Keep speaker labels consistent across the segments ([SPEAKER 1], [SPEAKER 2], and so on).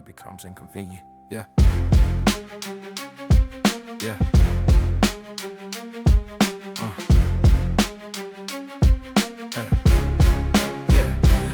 [SPEAKER 1] becomes inconvenient. Yeah. Yeah.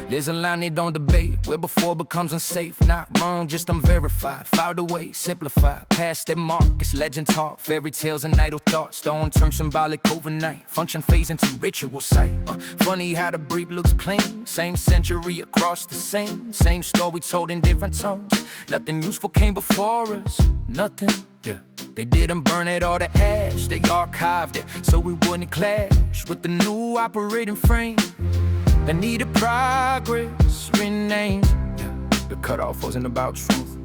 [SPEAKER 1] There's a line they don't debate, where before becomes unsafe. Not wrong, just unverified. Filed away, simplified, past their mark. It's legend talk, fairy tales and idle thoughts. Don't turn symbolic overnight. Function phase into ritual sight. Funny how the brief looks clean. Same century across the same story told in different tones. Nothing useful came before us, nothing. Yeah. They didn't burn it all to ash, they archived it so we wouldn't clash with the new operating frame that needed progress renamed. Yeah. The cutoff wasn't about truth,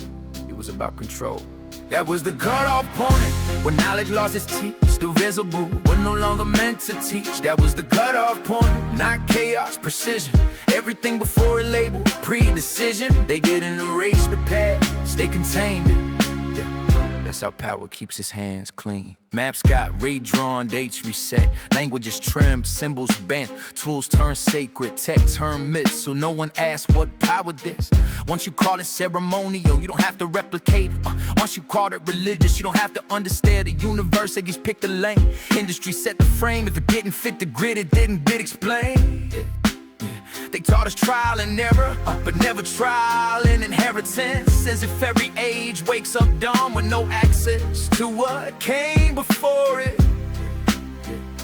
[SPEAKER 1] it was about control. That was the cutoff point, where knowledge lost its teeth, still visible, but no longer meant to teach. That was the cutoff point, not chaos, precision. Everything before a label, pre-decision. They didn't erase the past, they contained it. That's how power keeps his hands clean. Maps got redrawn, dates reset. Language is trimmed, symbols bent. Tools turn sacred, tech turn myth. So no one asks what powered this. Once you call it ceremonial, you don't have to replicate. Once you call it religious, you don't have to understand the universe. They just pick the lane. Industry set the frame. If it didn't fit the grid, it didn't get explained. They taught us trial and error, but never trial and inheritance. As if every age wakes up dumb with no access to what came before it.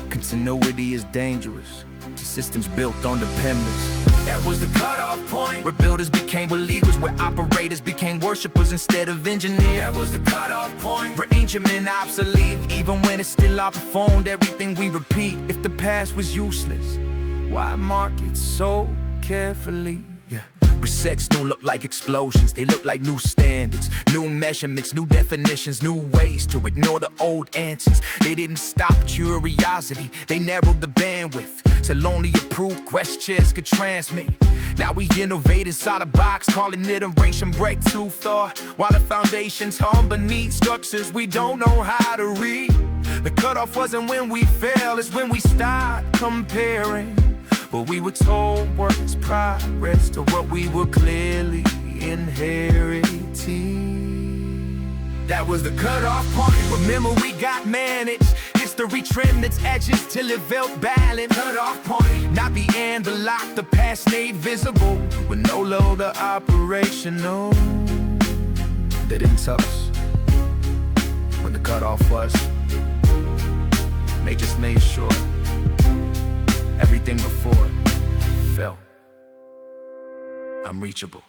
[SPEAKER 1] Continuity is dangerous to systems built on dependence. That was the cutoff point, where builders became believers, where operators became worshipers instead of engineers. That was the cutoff point, where ancient men obsolete, even when it's still outperformed everything we repeat. If the past was useless, why mark it so carefully? Yeah. Resets don't look like explosions, they look like new standards, new measurements, new definitions, new ways to ignore the old answers. They didn't stop curiosity, they narrowed the bandwidth till only approved questions could transmit. Now we innovate inside a box, calling it erasure breakthrough thought, while the foundations hum beneath structures we don't know how to read. The cutoff wasn't when we fail, it's when we start comparing what we were told was progress to what we were clearly inheriting. That was the cutoff point. Remember, we got managed. History trimmed its edges till it felt balanced. Cutoff point, not the end, the lock, the past made visible, with no longer operational. They didn't tell us when the cutoff was. They just made sure everything before felt unreachable.